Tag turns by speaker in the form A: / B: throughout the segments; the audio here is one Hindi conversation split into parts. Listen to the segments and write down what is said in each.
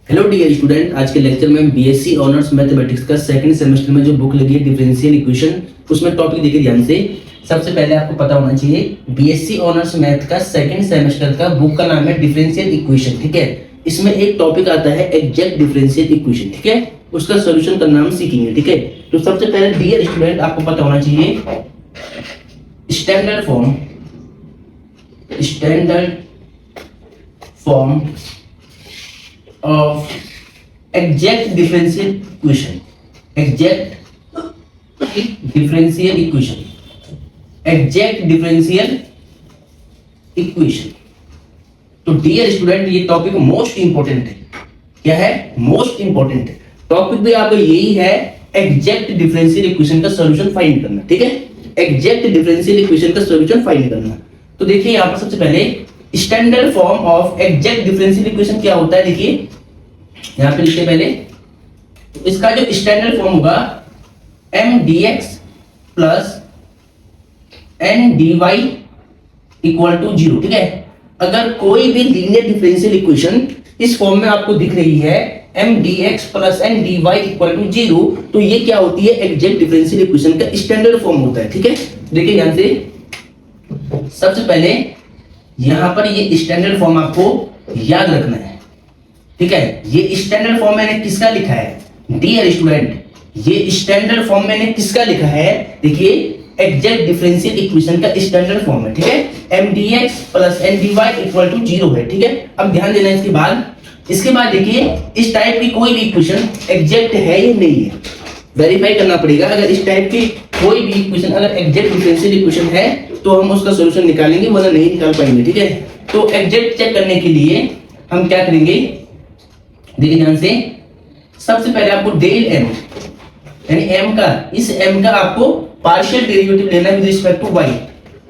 A: हेलो डियर स्टूडेंट, आज के लेक्चर में हम बीएससी ऑनर्स मैथमेटिक्स का सेकंड सेमेस्टर में जो बुक लगी है डिफरेंशियल इक्वेशन, उसमें टॉपिक देखिए ध्यान से। सबसे पहले आपको पता होना चाहिए बीएससी ऑनर्स मैथ का सेकंड सेमेस्टर का बुक का नाम है डिफरेंशियल इक्वेशन। ठीक है, इसमें एक टॉपिक आता है एग्जैक्ट डिफरेंशियल इक्वेशन। ठीक है, उसका सोल्यूशन करना हम सीखेंगे। ठीक है, तो सबसे पहले डियर स्टूडेंट आपको पता होना चाहिए standard form of exact differential equation, तो डियर स्टूडेंट ये टॉपिक मोस्ट इंपॉर्टेंट है। क्या है? मोस्ट इंपॉर्टेंट है। टॉपिक भी आपका यही है, एग्जैक्ट डिफरेंशियल इक्वेशन का सॉल्यूशन फाइंड करना। ठीक है, एग्जैक्ट डिफरेंशियल इक्वेशन का सॉल्यूशन फाइंड करना। तो देखिए यहाँ पर सबसे पहले standard form of exact differential equation क्या होता है। देखिए यहां पे लिखते पहले, तो इसका जो स्टैंडर्ड फॉर्म होगा mdx plus ndy equal to 0। ठीक है, अगर कोई भी लीनियर डिफरेंशियल इक्वेशन इस फॉर्म में आपको दिख रही है mdx plus ndy equal to 0, तो ये क्या होती है? एग्जैक्ट डिफरेंशियल इक्वेशन का स्टैंडर्ड फॉर्म होता है। ठीक है, देखिए ध्यान से, सबसे पहले यहां पर ये स्टैंडर्ड फॉर्म आपको याद रखना है। ठीक है, ये स्टैंडर्ड फॉर्म मैंने किसका लिखा है डियर स्टूडेंट? ये स्टैंडर्ड फॉर्म मैंने किसका लिखा है? देखिए एग्जैक्ट डिफरेंशियल इक्वेशन का स्टैंडर्ड फॉर्म है। ठीक है, mdx plus ndy equal to 0 है। ठीक है, अब ध्यान देना इसके बाद देखिए इस टाइप की कोई भी इक्वेशन एग्जैक्ट है या नहीं है, वेरीफाई करना पड़ेगा। अगर इस टाइप की कोई भी इक्वेशन अगर एग्जैक्ट डिफरेंशियल इक्वेशन है तो हम उसका सॉल्यूशन निकालेंगे, वरना नहीं निकाल पाएंगे। ठीक है, तो एग्जैक्ट चेक करने के लिए हम क्या करेंगे, देखिए ध्यान से, सबसे पहले आपको डेल m यानी m का, इस m का आपको पार्शियल डेरिवेटिव लेना है विद रिस्पेक्ट टू y।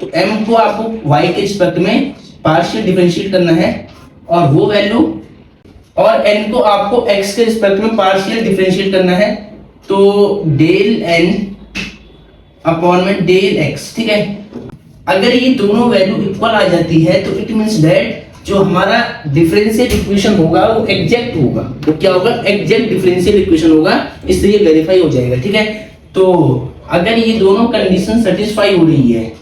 A: तो m को आपको y के रिस्पेक्ट में पार्शियल डिफरेंशिएट करना है, और वो वैल्यू, और n को आपको x के रिस्पेक्ट में पार्शियल डिफरेंशिएट करना है। तो डेल n अपॉन में डेल x। ठीक है, अगर ये दोनों वैल्यू इक्वल आ जाती है तो इट मींस दैट जो हमारा डिफरेंशियल इक्वेशन होगा वो एग्जैक्ट होगा। तो क्या होगा? एग्जैक्ट डिफरेंशियल इक्वेशन होगा, इसलिए वेरीफाई हो जाएगा। ठीक है, तो अगर ये दोनों कंडीशन सेटिस्फाई हो रही है,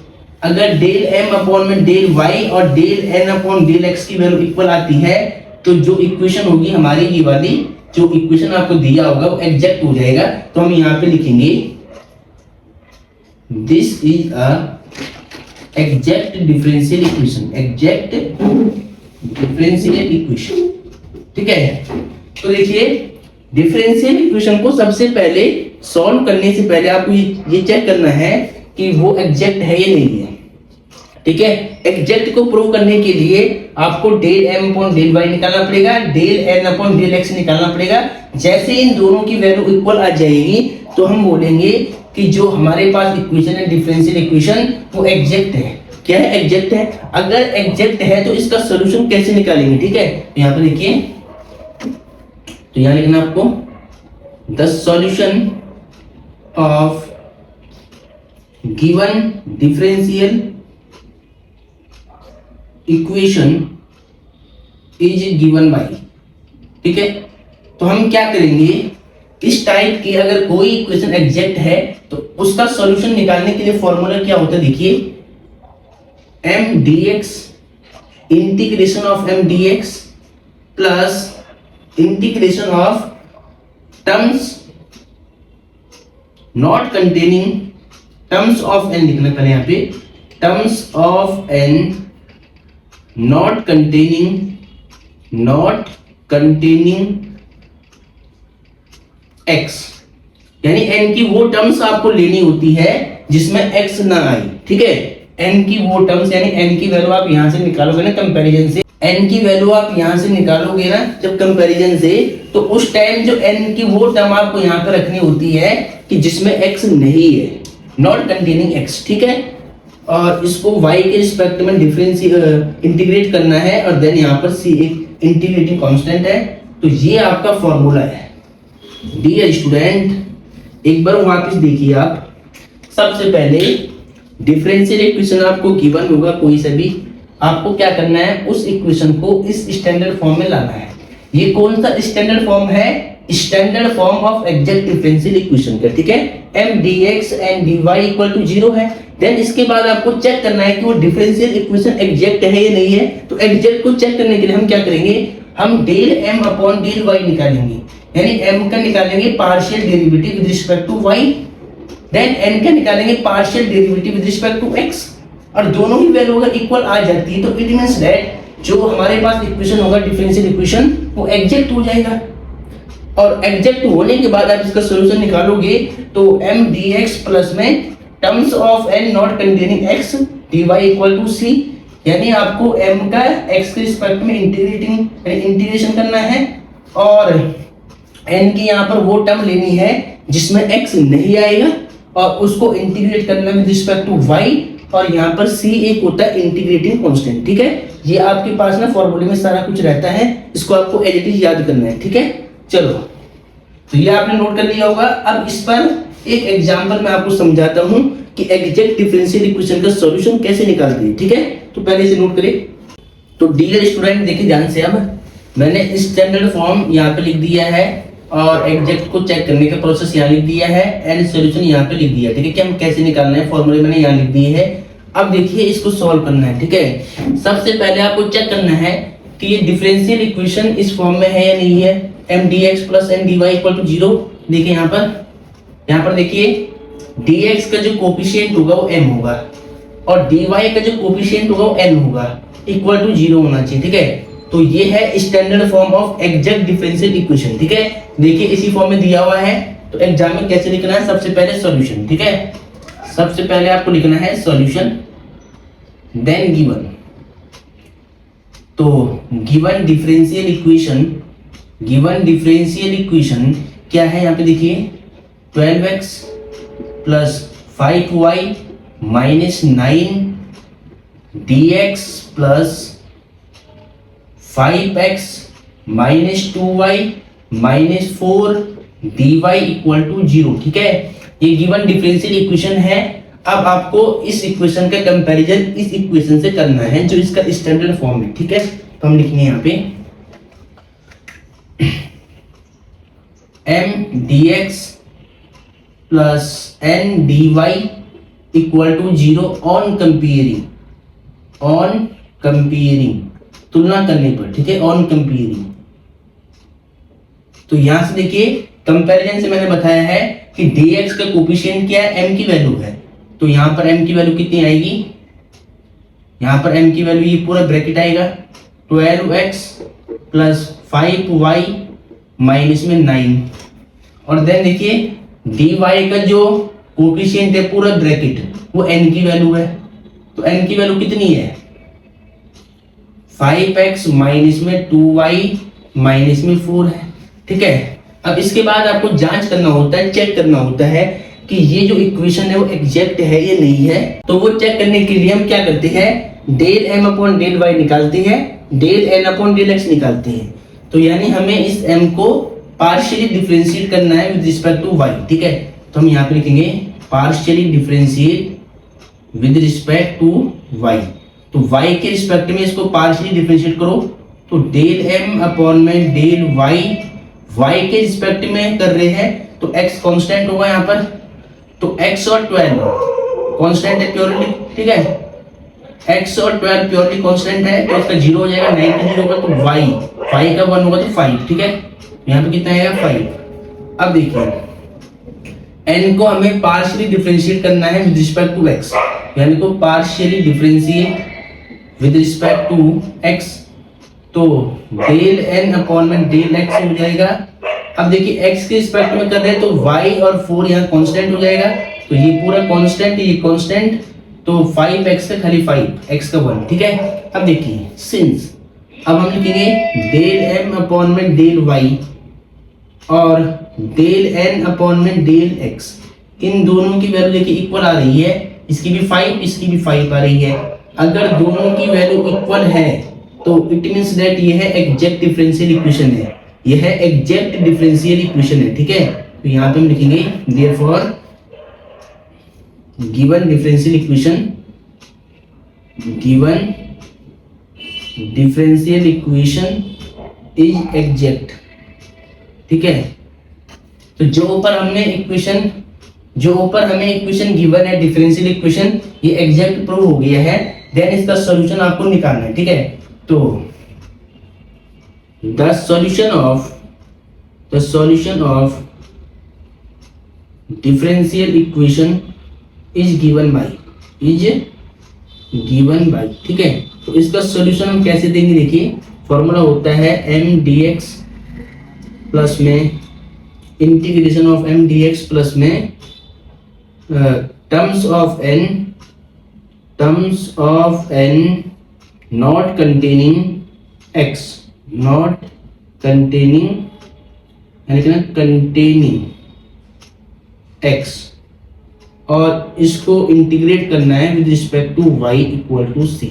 A: अगर डेल m अपॉन में डेल y और del n upon del x की वैल्यू इक्वल आती है, तो जो इक्वेशन होगी हमारी, ये वाली जो इक्वेशन आपको दिया होगा वो एग्जैक्ट हो जाएगा। तो हम यहाँ पे लिखेंगे this is a exact differential equation, exact differential equation. ठीक है, तो देखिए डिफरेंशियल इक्वेशन को सबसे पहले सॉल्व करने से पहले आपको ये चेक करना है कि वो एग्जैक्ट है या नहीं है। ठीक है, एग्जैक्ट को प्रूव करने के लिए आपको del m upon del y निकालना पड़ेगा, del n upon del x निकालना पड़ेगा। जैसे इन दोनों की वैल्यू इक्वल आ जाएगी तो हम बोलेंगे कि जो हमारे पास इक्वेशन है डिफरेंशियल इक्वेशन वो एग्जैक्ट है। क्या है? एग्जैक्ट है। अगर एग्जैक्ट है तो इसका सॉल्यूशन कैसे निकालेंगे? ठीक है, तो यहाँ पे देखिए, तो यहाँ लिखना आपको the solution of given differential equation is given by. ठीक है, तो हम क्या करेंगे, इस टाइप की अगर कोई इक्वेशन एग्जैक्ट है तो उसका सॉल्यूशन निकालने के लिए फॉर्मूला क्या होता है? देखिए mdx integration of mdx plus integration of terms not containing terms of n लिखना पड़ेगा यहाँ पे, terms of n not containing x, यानी n की वो टर्म्स आपको लेनी होती है जिसमें x ना आए। ठीक है, n की वो टर्म्स, यानी n की वैल्यू आप यहां से निकालोगे ना कंपैरिजन से, n की वैल्यू आप यहां से निकालोगे ना जब कंपैरिजन से, तो उस टाइम जो n की वो टर्म आपको यहां पे रखनी होती है कि जिसमें x नहीं है, नॉट कंटेनिंग x। ठीक है, और इसको y के रिस्पेक्ट में इंटीग्रेट करना है, और देन यहां पर c एक इंटीग्रेटिंग कांस्टेंट है। तो ये आपका फॉर्मूला है डियर स्टूडेंट। एक बार वापस देखिए आप, सबसे पहले डिफरेंशियल इक्वेशन आपको गिवन होगा कोई सा भी, आपको क्या करना है, उस इक्वेशन को इस स्टैंडर्ड फॉर्म में लाना है। ये कौन सा स्टैंडर्ड फॉर्म है? Standard form of exact differential equation का, ठीक है। M D X and D Y equal to 0 है। देन इसके बाद आपको चेक करना है कि वो डिफरेंशियल इक्वेशन एग्जैक्ट है या नहीं है। तो एग्जैक्ट को चेक करने के लिए हम क्या करेंगे, हम del M upon del Y निकालेंगे, यानी एम का निकालेंगे partial derivative with respect to Y, then N का निकालेंगे partial derivative with respect to X, और दोनों ही वैल्यू अगर इक्वल आ जाती है तो इट मींस दैट जो हमारे पास इक्वेशन होगा डिफरेंशियल इक्वेशन वो एग्जैक्ट हो जाएगा। और एग्जैक्ट होने के बाद आप इसका सॉल्यूशन निकालोगे तो एम डी एक्स प्लस में terms of N not containing X D Y equal to C, यानी आपको एम का एक्स के रिस्पेक्ट में इंटीग्रेशन करना है और एन की यहाँ पर वो टर्म लेनी है जिसमें एक्स नहीं आएगा और उसको इंटीग्रेट करना विद रिस्पेक्ट टू वाई, और यहाँ पर सी एक होता है इंटीग्रेटिंग कांस्टेंट, ठीक है। ये आपके पास ना फॉर्मूले में सारा कुछ रहता है, इसको आपको एज इट इज याद करना है, ठीक है। चलो, तो ये आपने नोट कर लिया होगा। अब इस पर एक एग्जांपल मैं आपको समझाता हूँ कि एग्जैक्ट डिफरेंशियल इक्वेशन का सॉल्यूशन कैसे निकालते हैं, ठीक है। तो पहले इसे नोट करें। तो डियर स्टूडेंट देखिए ध्यान से, अब मैंने स्टैंडर्ड फॉर्म यहाँ पे लिख दिया है और एग्जैक्ट को चेक करने का प्रोसेस यहाँ लिख दिया है एंड सॉल्यूशन यहाँ पे लिख दिया, ठीक है। कि हम कैसे निकालना है, फॉर्मूले मैंने यहाँ लिख दिए है। अब देखिए इसको सॉल्व करना है, ठीक है। सबसे पहले आपको चेक करना है कि ये डिफरेंशियल इक्वेशन इस फॉर्म में है या नहीं है। M D X plus N D Y equal to 0, देखिए यहाँ पर देखिए डी एक्स का जो कोफिशिएंट होगा वो m होगा और डी वाई का जो कोफिशिएंट होगा वो n होगा, इक्वल टू 0 होना चाहिए, ठीक है। तो ये है standard form of exact differential equation, ठीक है। देखिए इसी फॉर्म में दिया हुआ है। तो एग्जाम में कैसे लिखना है, सबसे पहले सॉल्यूशन, ठीक है। सबसे पहले आपको लिखना है सॉल्यूशन, देन गिवन। तो गिवन डिफरेंशियल इक्वेशन क्या है, यहाँ पे देखिए 12x plus 5y minus 9 dx plus 5x minus 2y minus 4 dy equal to 0, ठीक है। ये गिवन डिफरेंशियल इक्वेशन है। अब आपको इस इक्वेशन का कंपैरिजन इस इक्वेशन से करना है जो इसका स्टैंडर्ड फॉर्म है, ठीक है। तो हम लिखेंगे यहाँ पे m dx plus n dy equal to 0 on comparing, तुलना करने पर, ठीक है, ऑन कंपेयरिंग। तो यहां से देखिए कंपैरिजन से मैंने बताया है कि dx का कोफिशिएंट क्या है, m की वैल्यू है। तो यहां पर m की वैल्यू कितनी आएगी, यहां पर m की वैल्यू ये पूरा ब्रैकेट आएगा 12x प्लस 5y माइनस में 9, और देन देखिए dy का जो कोफिशिएंट है पूरा ब्रैकेट वो n की वैल्यू है। तो n की वैल्यू कितनी है 5x माइनस में 2y माइनस में 4 है, ठीक है। अब इसके बाद आपको जांच करना होता है, चेक करना होता है कि ये जो इक्वेशन है वो एग्जैक्ट है या नहीं है। तो वो चेक करने के लिए हम क्या करते हैं, del m upon del y निकालते हैं, del n upon del x निकालते हैं। तो यानी हमें इस m को पार्शियली डिफरेंशिएट करना है विद रिस्पेक्ट टू y, ठीक है। तो हम यहाँ पे लिखेंगे partially differentiate with respect to y। तो y के रिस्पेक्ट में इसको पार्शियली डिफरेंशिएट करो, तो डेल m अपॉन में डेल y के रिस्पेक्ट में कर रहे हैं तो x कांस्टेंट होगा यहाँ पर। तो x और 12 कांस्टेंट है प्योरली, ठीक है। x और 12 प्योरली कांस्टेंट है तो इसका 0 हो जाएगा, 9 का 0 होगा तो y का 1 होगा तो 5, ठीक है। यहाँ पे कितना आएगा 5। अब देखिए n को हमें पार्शियली डिफरेंशिएट करना है विद रिस्पेक्ट टू x, यानी को partially differentiate with respect to x। तो डेल n अपॉन में डेल x हो जाएगा। अब देखिए x के रिस्पेक्ट में कर रहे हैं तो y और 4 यहाँ कांस्टेंट हो जाएगा, तो ये पूरा कांस्टेंट, ये कांस्टेंट, तो 5x का खाली 5, x का 1, ठीक है। अब देखिए सिंस अब हम लिखेंगे डेल m अपॉन में डेल y और डेल n अपॉन में डेल x, इन दोनों की वैल्यू देखिए इक्वल आ रही है, इसकी भी 5 इसकी भी 5 आ रही है। अगर दोनों की वैल्यू इक्वल है तो इट मींस दैट ये है एग्जैक्ट डिफरेंशियल इक्वेशन है, ये है एग्जैक्ट डिफरेंशियल इक्वेशन है, ठीक है। तो यहाँ पे हम लिखेंगे therefore given differential equation is exact, ठीक है। तो जो ऊपर हमें इक्वेशन गिवन है डिफरेंशियल इक्वेशन, ये एग्जैक्ट प्रूव हो गया है, देन इसका सॉल्यूशन आपको निकालना है, ठीक है। तो the solution of differential equation is given by, ठीक है। तो इसका सॉल्यूशन हम कैसे देंगे, देखिए फॉर्मूला होता है एम डी एक्स प्लस में integration of M D X plus में terms of N not containing X, और इसको इंटीग्रेट करना है with respect to y equal to C,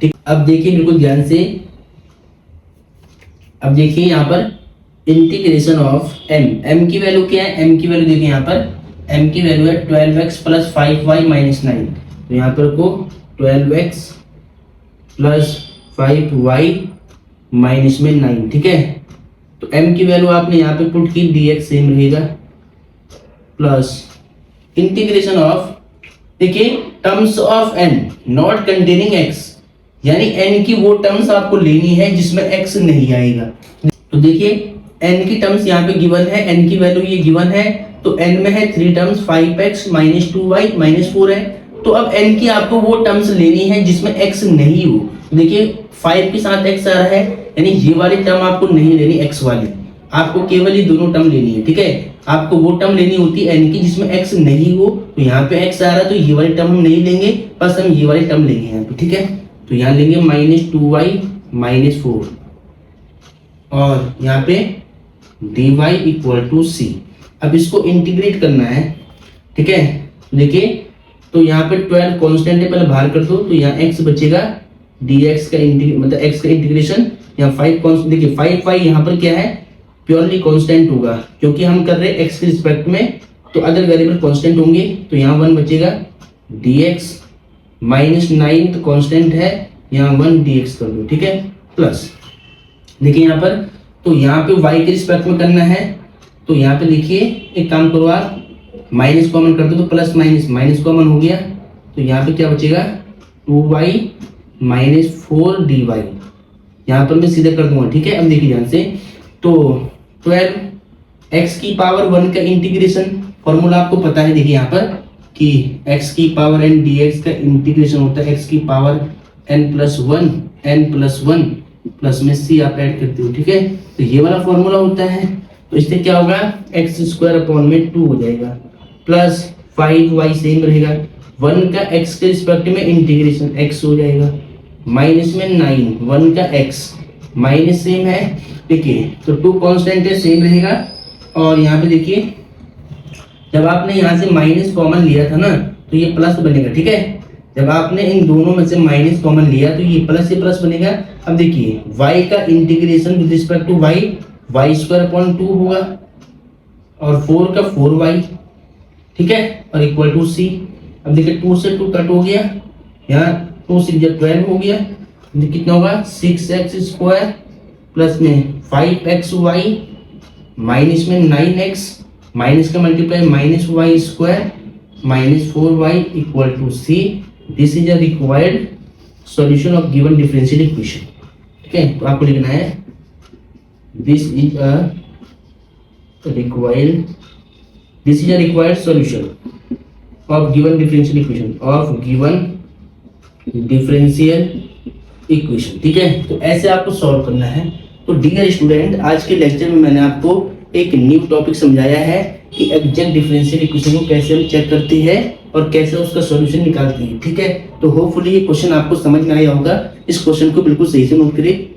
A: ठीक। अब देखिए बिल्कुल ध्यान से, अब देखिए यहाँ पर इंटीग्रेशन ऑफ m की वैल्यू क्या है, m की वैल्यू देखिए यहाँ पर m की वैल्यू है 12x प्लस 5y माइनस 9, तो यहाँ पर को 12x प्लस 5y माइनस में 9, ठीक है। तो m की वैल्यू आपने यहाँ पे पुट की, dx सेम रहेगा, प्लस इंटीग्रेशन ऑफ, देखिए terms of n not containing x, यानी n की वो टर्म्स आपको लेनी है जिसमें x नहीं आएगा। तो देखिए n की टर्म्स यहाँ पे गिवन है, n की वैल्यू ये गिवन है, तो n में है 3 terms 5x minus 2y minus 4 है। तो अब n की आपको वो टर्म्स लेनी है जिसमें x नहीं हो। देखिए 5 के साथ x आ रहा है, यानी ये वाली टर्म आपको नहीं लेनी, x वाली आपको केवल ये दोनों टर्म लेनी है, ठीक है। आपको वो टर्म लेनी होती है n की जिसमें x नहीं हो, तो यहाँ पे x आ रहा है तो ये वाली टर्म हम नहीं लेंगे, बस हम ये वाली टर्म लेंगे यहाँ पे, ठीक है। तो यहाँ लेंगे माइनस 2y माइनस 4 और यहाँ पे dy इक्वल टू सी। अब इसको इंटीग्रेट करना है, ठीक है। देखिए तो यहाँ पे 12 कांस्टेंट है, पहले बाहर कर दो, तो यहाँ x बचेगा, dx का मतलब x का इंटीग्रेशन, यहाँ 5 कांस्टेंट, देखिए 5 यहाँ पर क्या है, प्योरली कांस्टेंट होगा क्योंकि हम कर रहे हैं x के रिस्पेक्ट में, तो अगर वेरिएबल कांस्टेंट होंगे तो यहाँ 1 बचेगा, dx माइनस 9 तो कांस्टेंट है, यहाँ 1 dx कर दो, ठीक है, प्लस देखिए यहाँ पर, तो यहाँ पे y के रिस्पेक्ट में करना है, तो यहाँ पे लिखिए एक काम करो आप, माइनस कॉमन कर दो तो प्लस माइनस कॉमन हो गया, तो यहाँ पे क्या बचेगा 2y माइनस 4 dy, यहाँ पर मैं सीधे कर दूंगा, ठीक है। अब देखिए ध्यान से, तो 12 x की पावर 1 का इंटीग्रेशन फॉर्मूला आपको पता है, देखिए यहाँ पर कि x की पावर n dx का इंटीग्रेशन होता है x की पावर n प्लस 1 प्लस में c आप ऐड करते हो, ठीक है। तो ये वाला फॉर्मूला होता है, तो इससे क्या होगा x स्क्वायर अपॉन में 2 हो जाएगा, प्लस 5y सेम रहेगा, 1 का x के रिस्पेक्ट में इंटीग्रेशन x हो जाएगा, माइनस में 9 1 का x माइनस सेम है, देखिए तो 2 कांस्टेंट है सेम रहेगा, और यहाँ पे देखिए जब आपने यहाँ से माइनस कॉमन लिया था ना तो ये प्लस बनेगा, ठीक है। जब आपने इन दोनों में से माइनस कॉमन लिया तो ये प्लस से प्लस बनेगा। अब देखिए y का integration with respect to y square upon 2 होगा, और 4 का 4y, ठीक है, और इक्वल टू c। अब देखिए 2 से 2 कट हो गया, यहाँ 2 से 12 हो गया, कितना होगा 6x स्क्वायर प्लस में 5xy माइनस में 9x, माइनस का multiply minus y square minus 4y equal to c। This is a required solution of given differential equation, ठीक है। तो आपको लिखना है this is a required solution of given differential equation, ठीक है। तो ऐसे आपको सॉल्व करना है। तो डियर स्टूडेंट, आज के लेक्चर में मैंने आपको एक न्यू टॉपिक समझाया है कि एग्जैक्ट डिफरेंशियल इक्वेशन को कैसे हम चेक करते हैं और कैसे उसका सॉल्यूशन निकालते हैं, ठीक है। तो होपफुली ये क्वेश्चन आपको समझ में आया होगा। इस क्वेश्चन को बिल्कुल सही से नोट करिए।